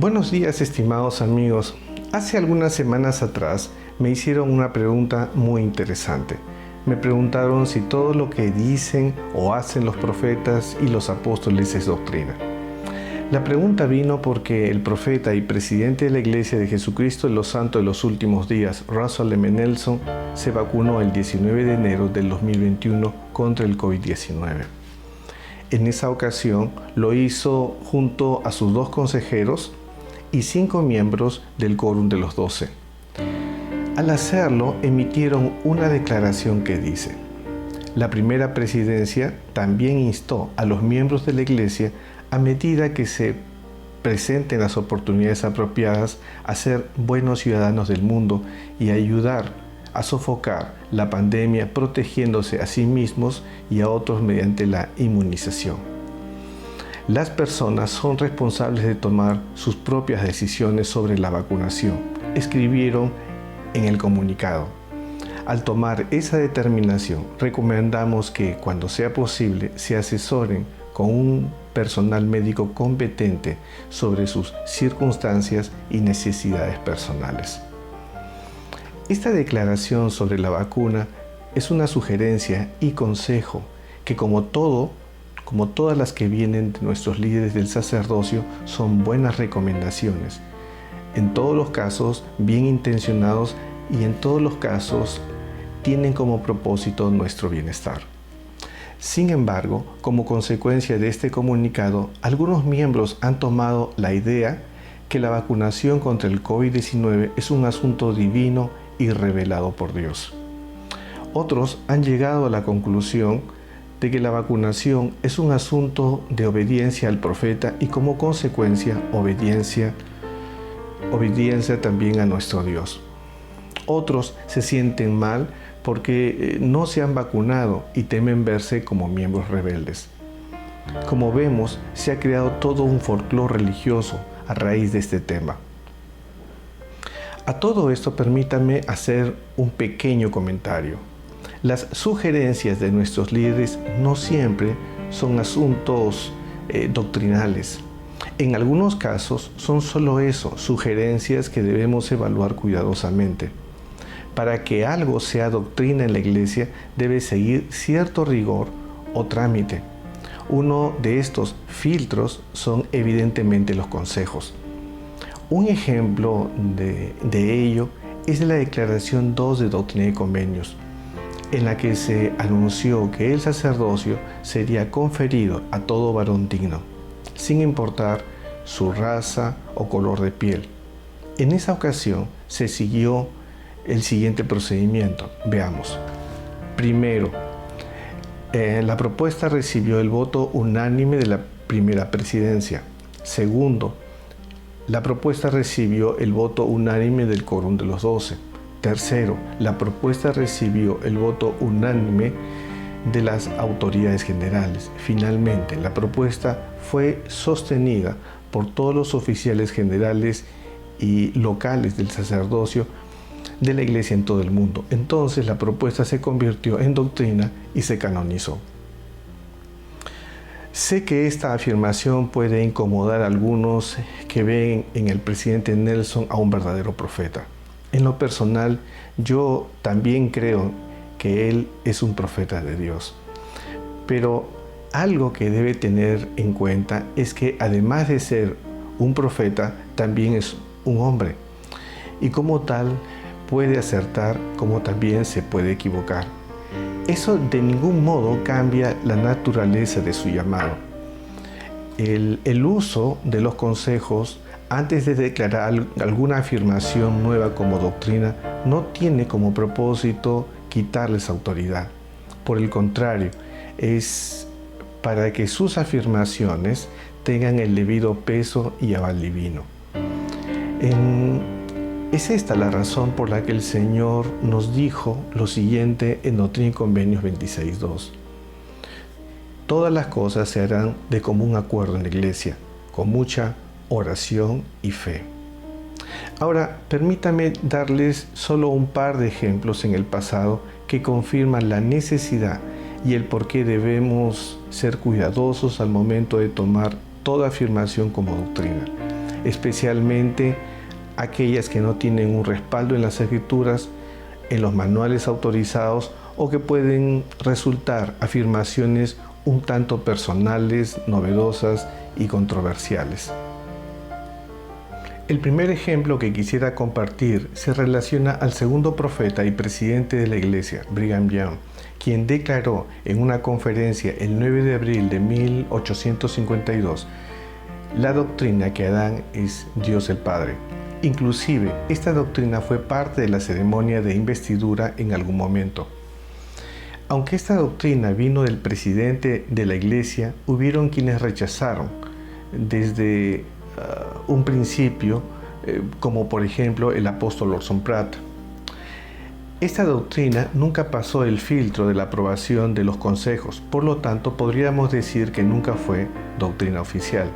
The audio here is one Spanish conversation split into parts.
Buenos días, estimados amigos. Hace algunas semanas atrás me hicieron una pregunta muy interesante. Me preguntaron si todo lo que dicen o hacen los profetas y los apóstoles es doctrina. La pregunta vino porque el profeta y presidente de la Iglesia de Jesucristo de los Santos de los Últimos Días, Russell M. Nelson, se vacunó el 19 de enero del 2021 contra el COVID-19. En esa ocasión lo hizo junto a sus 2 consejeros y 5 miembros del Quórum de los 12. Al hacerlo, emitieron una declaración que dice: la primera presidencia también instó a los miembros de la Iglesia, a medida que se presenten las oportunidades apropiadas, a ser buenos ciudadanos del mundo y ayudar a sofocar la pandemia, protegiéndose a sí mismos y a otros mediante la inmunización. Las personas son responsables de tomar sus propias decisiones sobre la vacunación, escribieron en el comunicado. Al tomar esa determinación, recomendamos que, cuando sea posible, se asesoren con un personal médico competente sobre sus circunstancias y necesidades personales. Esta declaración sobre la vacuna es una sugerencia y consejo que, como todas las que vienen de nuestros líderes del sacerdocio, son buenas recomendaciones, en todos los casos bien intencionados y en todos los casos tienen como propósito nuestro bienestar. Sin embargo, como consecuencia de este comunicado, algunos miembros han tomado la idea que la vacunación contra el COVID-19 es un asunto divino y revelado por Dios. Otros han llegado a la conclusión de que la vacunación es un asunto de obediencia al profeta y, como consecuencia, obediencia también a nuestro Dios. Otros se sienten mal porque no se han vacunado y temen verse como miembros rebeldes. Como vemos, se ha creado todo un folclore religioso a raíz de este tema. A todo esto, permítanme hacer un pequeño comentario. Las sugerencias de nuestros líderes no siempre son asuntos doctrinales. En algunos casos son solo eso, sugerencias que debemos evaluar cuidadosamente. Para que algo sea doctrina en la Iglesia, debe seguir cierto rigor o trámite. Uno de estos filtros son evidentemente los consejos. Un ejemplo de ello es la Declaración 2 de Doctrina y Convenios, en la que se anunció que el sacerdocio sería conferido a todo varón digno, sin importar su raza o color de piel. En esa ocasión se siguió el siguiente procedimiento. Veamos. Primero, la propuesta recibió el voto unánime de la primera presidencia. Segundo, la propuesta recibió el voto unánime del Quórum de los 12. Tercero, la propuesta recibió el voto unánime de las autoridades generales. Finalmente, la propuesta fue sostenida por todos los oficiales generales y locales del sacerdocio de la Iglesia en todo el mundo. Entonces, la propuesta se convirtió en doctrina y se canonizó. Sé que esta afirmación puede incomodar a algunos que ven en el presidente Nelson a un verdadero profeta. En lo personal, yo también creo que él es un profeta de Dios. Pero algo que debe tener en cuenta es que, además de ser un profeta, también es un hombre. Y como tal, puede acertar como también se puede equivocar. Eso de ningún modo cambia la naturaleza de su llamado. El uso de los consejos antes de declarar alguna afirmación nueva como doctrina no tiene como propósito quitarles autoridad. Por el contrario, es para que sus afirmaciones tengan el debido peso y aval divino. Es esta la razón por la que el Señor nos dijo lo siguiente en Doctrina y Convenios 26.2. Todas las cosas se harán de común acuerdo en la Iglesia, con mucha oración y fe. Ahora, permítame darles solo un par de ejemplos en el pasado que confirman la necesidad y el por qué debemos ser cuidadosos al momento de tomar toda afirmación como doctrina. especialmente aquellas que no tienen un respaldo en las escrituras, en los manuales autorizados o que pueden resultar afirmaciones un tanto personales, novedosas y controversiales. El primer ejemplo que quisiera compartir se relaciona al segundo profeta y presidente de la iglesia, Brigham Young, quien declaró en una conferencia el 9 de abril de 1852 la doctrina que Adán es Dios el Padre. Inclusive, esta doctrina fue parte de la ceremonia de investidura en algún momento. Aunque esta doctrina vino del presidente de la iglesia, hubieron quienes rechazaron desde un principio, como por ejemplo el apóstol Orson Pratt. Esta doctrina nunca pasó el filtro de la aprobación de los consejos, por lo tanto podríamos decir que nunca fue doctrina oficial.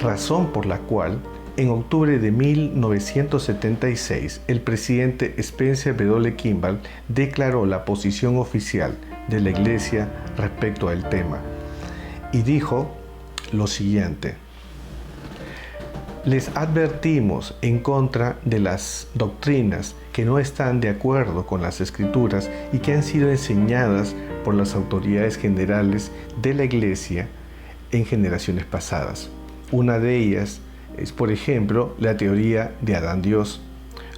Razón por la cual, en octubre de 1976, el presidente Spencer W. Kimball declaró la posición oficial de la iglesia respecto al tema y dijo lo siguiente: les advertimos en contra de las doctrinas que no están de acuerdo con las escrituras y que han sido enseñadas por las autoridades generales de la iglesia en generaciones pasadas. Una de ellas es, por ejemplo, la teoría de Adán Dios.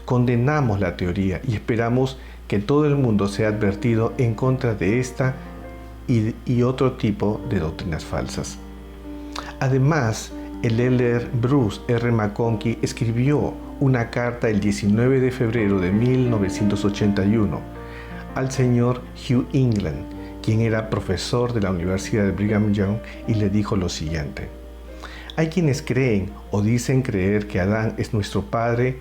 Condenamos la teoría y esperamos que todo el mundo sea advertido en contra de esta y otro tipo de doctrinas falsas. Además, el elder Bruce R. McConkie escribió una carta el 19 de febrero de 1981 al señor Hugh England, quien era profesor de la Universidad de Brigham Young, y le dijo lo siguiente: hay quienes creen o dicen creer que Adán es nuestro Padre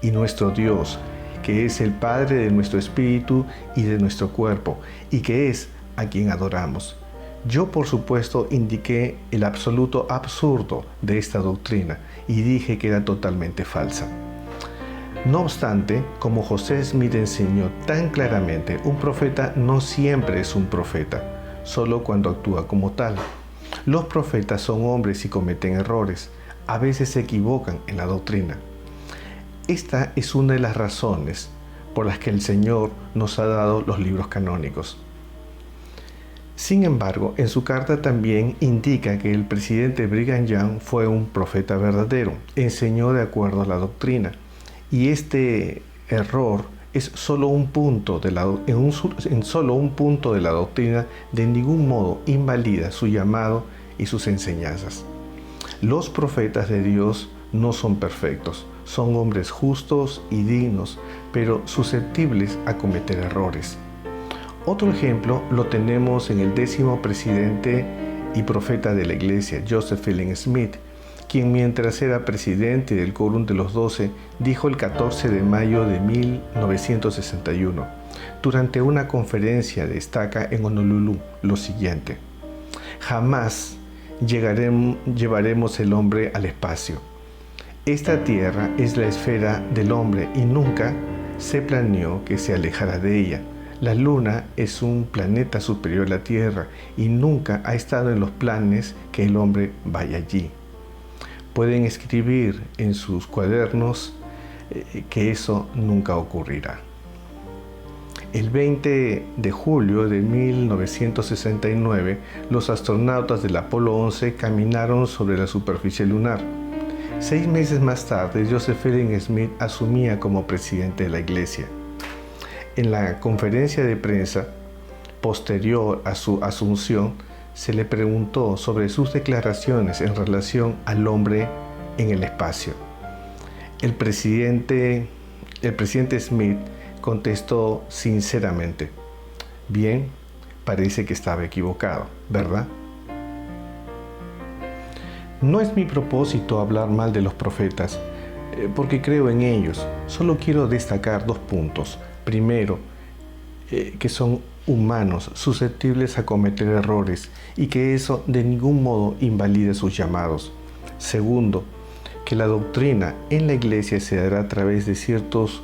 y nuestro Dios, que es el Padre de nuestro espíritu y de nuestro cuerpo, y que es a quien adoramos. Yo, por supuesto, indiqué el absoluto absurdo de esta doctrina y dije que era totalmente falsa. No obstante, como José Smith enseñó tan claramente, un profeta no siempre es un profeta, solo cuando actúa como tal. Los profetas son hombres y cometen errores, a veces se equivocan en la doctrina. Esta es una de las razones por las que el Señor nos ha dado los libros canónicos. Sin embargo, en su carta también indica que el presidente Brigham Young fue un profeta verdadero, enseñó de acuerdo a la doctrina, y este error es solo un punto en solo un punto de la doctrina de ningún modo invalida su llamado y sus enseñanzas. Los profetas de Dios no son perfectos, son hombres justos y dignos, pero susceptibles a cometer errores. Otro ejemplo lo tenemos en el 10º presidente y profeta de la iglesia, Joseph Fielding Smith, quien mientras era presidente del Quórum de los 12, dijo el 14 de mayo de 1961, durante una conferencia de estaca en Honolulu, lo siguiente: jamás llevaremos el hombre al espacio. Esta tierra es la esfera del hombre y nunca se planeó que se alejara de ella. La Luna es un planeta superior a la Tierra y nunca ha estado en los planes que el hombre vaya allí. Pueden escribir en sus cuadernos que eso nunca ocurrirá. El 20 de julio de 1969, los astronautas del Apolo 11 caminaron sobre la superficie lunar. 6 meses más tarde, Joseph Fielding Smith asumía como presidente de la iglesia. En la conferencia de prensa posterior a su asunción, se le preguntó sobre sus declaraciones en relación al hombre en el espacio. El presidente Smith contestó sinceramente: bien, parece que estaba equivocado, ¿verdad? No es mi propósito hablar mal de los profetas, porque creo en ellos. Solo quiero destacar 2 puntos. Primero, que son humanos, susceptibles a cometer errores, y que eso de ningún modo invalide sus llamados. Segundo, que la doctrina en la iglesia se dará a través de ciertos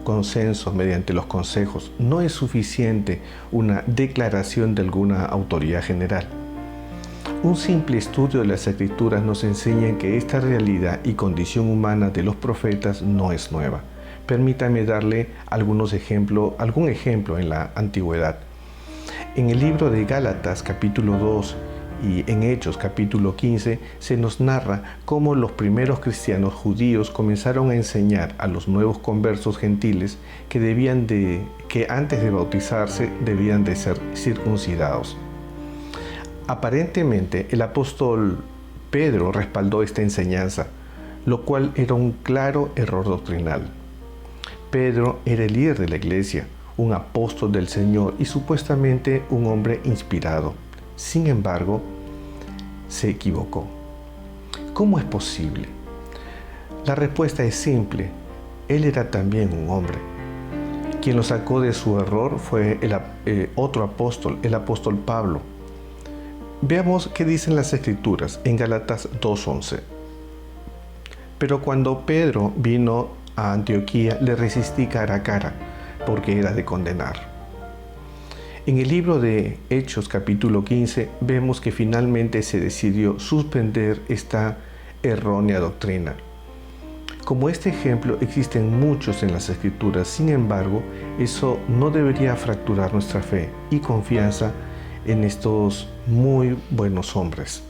consensos mediante los consejos. No es suficiente una declaración de alguna autoridad general. Un simple estudio de las Escrituras nos enseña que esta realidad y condición humana de los profetas no es nueva. Permítame darle algún ejemplo en la antigüedad. En el libro de Gálatas capítulo 2 y en Hechos capítulo 15 se nos narra cómo los primeros cristianos judíos comenzaron a enseñar a los nuevos conversos gentiles que antes de bautizarse debían de ser circuncidados. Aparentemente el apóstol Pedro respaldó esta enseñanza, lo cual era un claro error doctrinal. Pedro era el líder de la iglesia, un apóstol del Señor y supuestamente un hombre inspirado. Sin embargo, se equivocó. ¿Cómo es posible? La respuesta es simple. Él era también un hombre. Quien lo sacó de su error fue otro apóstol, el apóstol Pablo. Veamos qué dicen las Escrituras en Gálatas 2:11. Pero cuando Pedro vino a Antioquía, le resistí cara a cara, porque era de condenar. En el libro de Hechos capítulo 15 vemos que finalmente se decidió suspender esta errónea doctrina. Como este ejemplo existen muchos en las Escrituras, sin embargo, eso no debería fracturar nuestra fe y confianza en estos muy buenos hombres.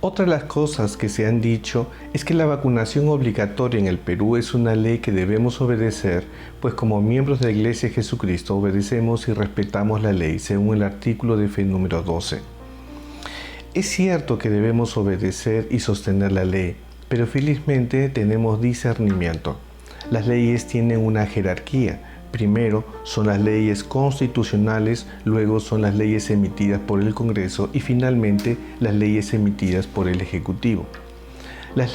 Otra de las cosas que se han dicho es que la vacunación obligatoria en el Perú es una ley que debemos obedecer, pues como miembros de la Iglesia de Jesucristo obedecemos y respetamos la ley según el artículo de fe número 12. Es cierto que debemos obedecer y sostener la ley, pero felizmente tenemos discernimiento. Las leyes tienen una jerarquía. Primero son las leyes constitucionales, luego son las leyes emitidas por el Congreso y finalmente las leyes emitidas por el Ejecutivo. La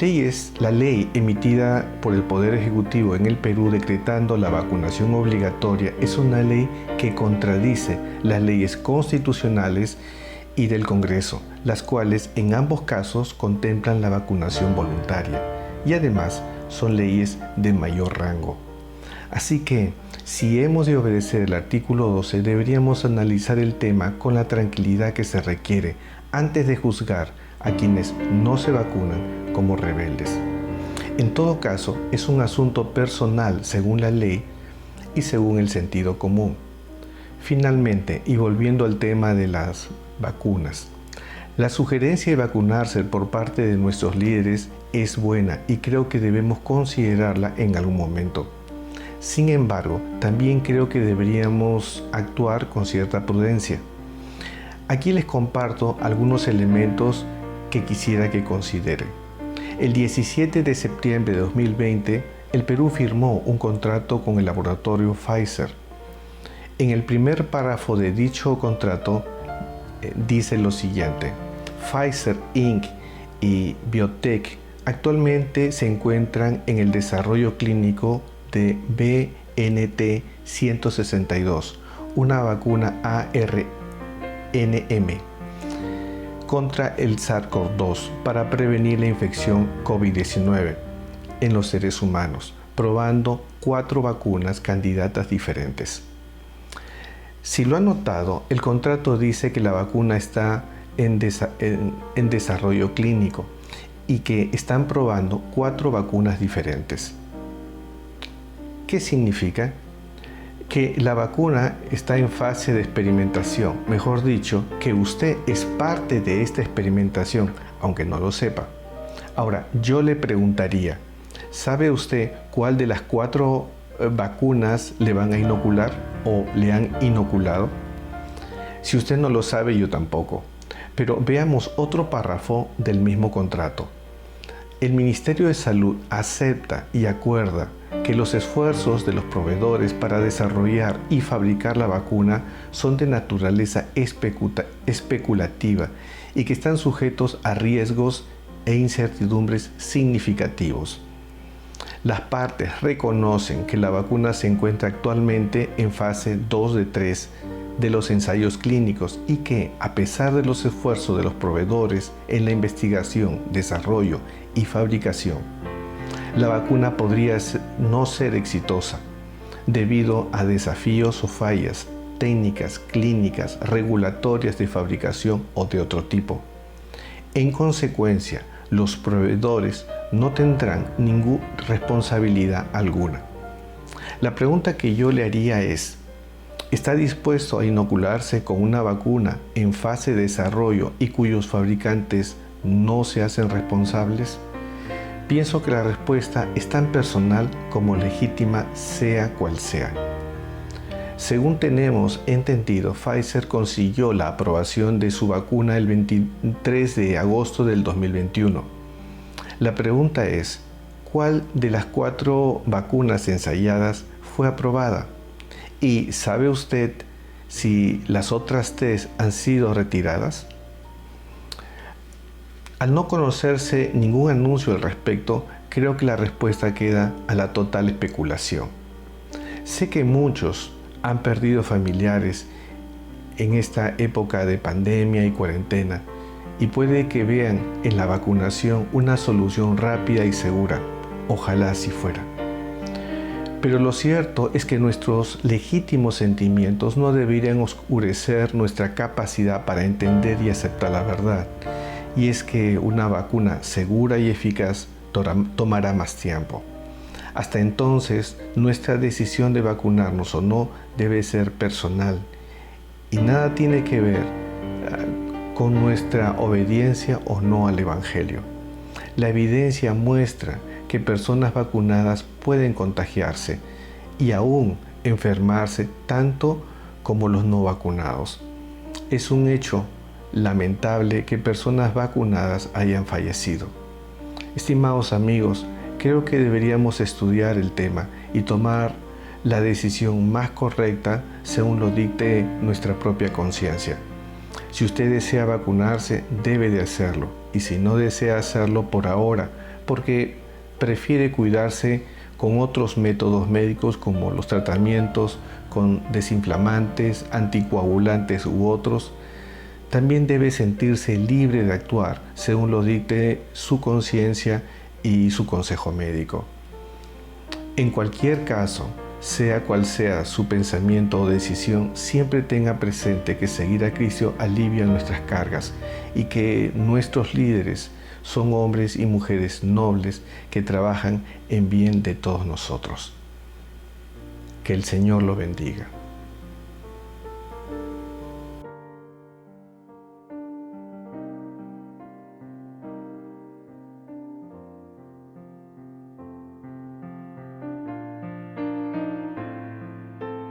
ley emitida por el Poder Ejecutivo en el Perú decretando la vacunación obligatoria es una ley que contradice las leyes constitucionales y del Congreso, las cuales en ambos casos contemplan la vacunación voluntaria y además son leyes de mayor rango. Así que, si hemos de obedecer el artículo 12, deberíamos analizar el tema con la tranquilidad que se requiere antes de juzgar a quienes no se vacunan como rebeldes. En todo caso, es un asunto personal según la ley y según el sentido común. Finalmente, y volviendo al tema de las vacunas, la sugerencia de vacunarse por parte de nuestros líderes es buena y creo que debemos considerarla en algún momento. Sin embargo, también creo que deberíamos actuar con cierta prudencia. Aquí les comparto algunos elementos que quisiera que consideren. El 17 de septiembre de 2020, el Perú firmó un contrato con el laboratorio Pfizer. En el primer párrafo de dicho contrato dice lo siguiente: Pfizer Inc. y Biotech actualmente se encuentran en el desarrollo clínico de BNT162, una vacuna ARNM contra el SARS-CoV-2 para prevenir la infección COVID-19 en los seres humanos, probando 4 vacunas candidatas diferentes. Si lo han notado, el contrato dice que la vacuna está en desarrollo clínico y que están probando 4 vacunas diferentes. ¿Qué significa? Que la vacuna está en fase de experimentación, mejor dicho, que usted es parte de esta experimentación, aunque no lo sepa. Ahora, yo le preguntaría, ¿sabe usted cuál de las 4 vacunas le van a inocular o le han inoculado? Si usted no lo sabe, yo tampoco. Pero veamos otro párrafo del mismo contrato. El Ministerio de Salud acepta y acuerda que los esfuerzos de los proveedores para desarrollar y fabricar la vacuna son de naturaleza especulativa y que están sujetos a riesgos e incertidumbres significativos. Las partes reconocen que la vacuna se encuentra actualmente en fase 2 de 3 de los ensayos clínicos y que, a pesar de los esfuerzos de los proveedores en la investigación, desarrollo y fabricación, la vacuna podría no ser exitosa debido a desafíos o fallas técnicas, clínicas, regulatorias de fabricación o de otro tipo. En consecuencia, los proveedores no tendrán ninguna responsabilidad alguna. La pregunta que yo le haría es, ¿está dispuesto a inocularse con una vacuna en fase de desarrollo y cuyos fabricantes no se hacen responsables? Pienso que la respuesta es tan personal como legítima, sea cual sea. Según tenemos entendido, Pfizer consiguió la aprobación de su vacuna el 23 de agosto del 2021. La pregunta es, ¿cuál de las 4 vacunas ensayadas fue aprobada? ¿Y sabe usted si las otras 3 han sido retiradas? Al no conocerse ningún anuncio al respecto, creo que la respuesta queda a la total especulación. Sé que muchos han perdido familiares en esta época de pandemia y cuarentena y puede que vean en la vacunación una solución rápida y segura. Ojalá así fuera. Pero lo cierto es que nuestros legítimos sentimientos no deberían oscurecer nuestra capacidad para entender y aceptar la verdad. Y es que una vacuna segura y eficaz tomará más tiempo. Hasta entonces, nuestra decisión de vacunarnos o no debe ser personal y nada tiene que ver con nuestra obediencia o no al Evangelio. La evidencia muestra que personas vacunadas pueden contagiarse y aún enfermarse tanto como los no vacunados. Es un hecho lamentable que personas vacunadas hayan fallecido. Estimados amigos, creo que deberíamos estudiar el tema y tomar la decisión más correcta según lo dicte nuestra propia conciencia. Si usted desea vacunarse, debe de hacerlo, y si no desea hacerlo por ahora, porque prefiere cuidarse con otros métodos médicos como los tratamientos con desinflamantes, anticoagulantes u otros, también debe sentirse libre de actuar según lo dicte su conciencia y su consejo médico. En cualquier caso, sea cual sea su pensamiento o decisión, siempre tenga presente que seguir a Cristo alivia nuestras cargas y que nuestros líderes son hombres y mujeres nobles que trabajan en bien de todos nosotros. Que el Señor lo bendiga.